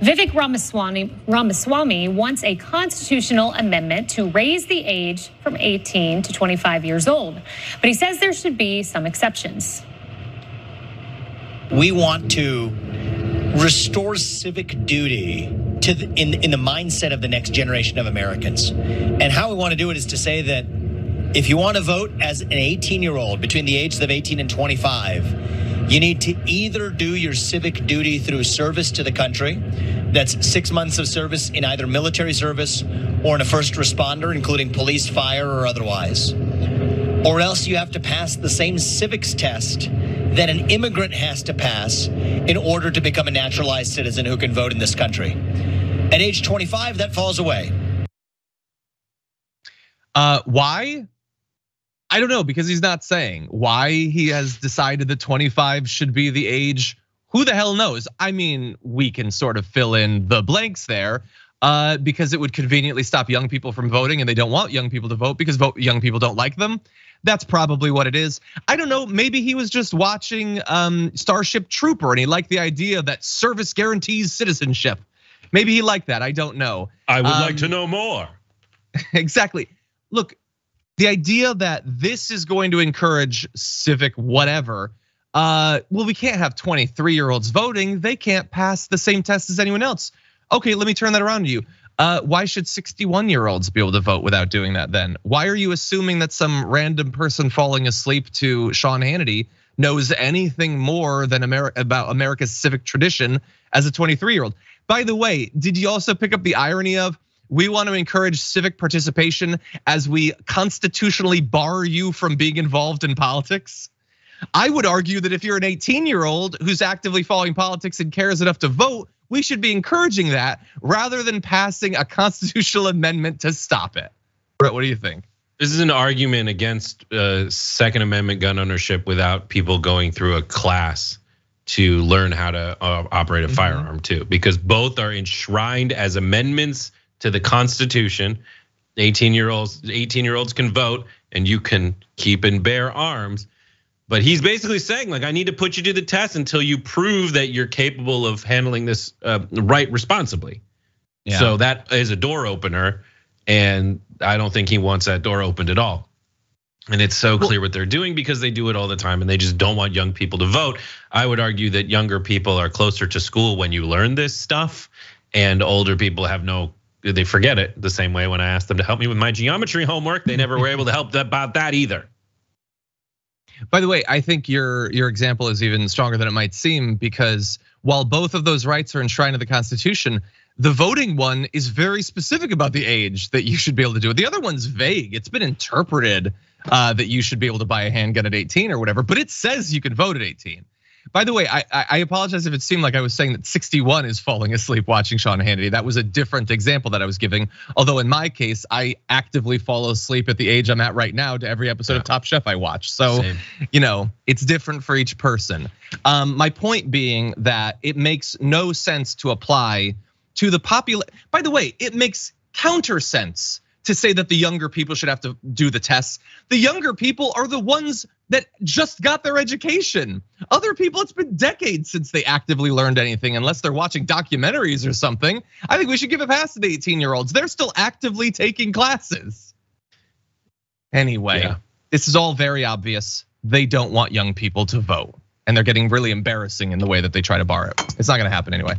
Vivek Ramaswamy wants a constitutional amendment to raise the age from 18 to 25 years old, but he says there should be some exceptions. We want to restore civic duty in the mindset of the next generation of Americans. And how we want to do it is to say that if you want to vote as an 18-year-old between the ages of 18 and 25, you need to either do your civic duty through service to the country. That's 6 months of service in either military service or in a first responder, including police, fire, or otherwise. Or else you have to pass the same civics test that an immigrant has to pass in order to become a naturalized citizen who can vote in this country. At age 25, that falls away. Why? I don't know, because he's not saying why he has decided that 25 should be the age. Who the hell knows? I mean, we can sort of fill in the blanks there because it would conveniently stop young people from voting, and they don't want young people to vote because young people don't like them. That's probably what it is. I don't know, maybe he was just watching Starship Trooper and he liked the idea that service guarantees citizenship. Maybe he liked that, I don't know. I would like to know more. Exactly. Look, the idea that this is going to encourage civic whatever, well, we can't have 23-year-olds voting. They can't pass the same test as anyone else. Okay, let me turn that around to you. Why should 61-year-olds be able to vote without doing that then? Why are you assuming that some random person falling asleep to Sean Hannity knows anything more than about America's civic tradition as a 23-year-old? By the way, did you also pick up the irony of we want to encourage civic participation as we constitutionally bar you from being involved in politics? I would argue that if you're an 18-year-old who's actively following politics and cares enough to vote, we should be encouraging that rather than passing a constitutional amendment to stop it. Brett, what do you think? This is an argument against Second Amendment gun ownership without people going through a class to learn how to operate a firearm too, because both are enshrined as amendments to the Constitution. 18-year-olds can vote, and you can keep and bear arms. But he's basically saying, like, I need to put you to the test until you prove that you're capable of handling this right responsibly. Yeah. So that is a door opener, and I don't think he wants that door opened at all. And it's so clear what they're doing because they do it all the time, and they just don't want young people to vote. I would argue that younger people are closer to school when you learn this stuff, and older people they forget it. The same way when I asked them to help me with my geometry homework, they never were able to help about that either. By the way, I think your example is even stronger than it might seem, because while both of those rights are enshrined in the Constitution, the voting one is very specific about the age that you should be able to do it. The other one's vague. It's been interpreted that you should be able to buy a handgun at 18 or whatever, but it says you can vote at 18. By the way, I apologize if it seemed like I was saying that 61 is falling asleep watching Sean Hannity. That was a different example that I was giving. Although in my case, I actively fall asleep at the age I'm at right now to every episode of Top Chef I watch. So, it's different for each person. My point being that it makes no sense to apply to the by the way, it makes counter sense to say that the younger people should have to do the tests. The younger people are the ones that just got their education. Other people, it's been decades since they actively learned anything, unless they're watching documentaries or something. I think we should give a pass to the 18-year-olds. They're still actively taking classes. Anyway, This is all very obvious. They don't want young people to vote, and they're getting really embarrassing in the way that they try to bar it. It's not gonna happen anyway.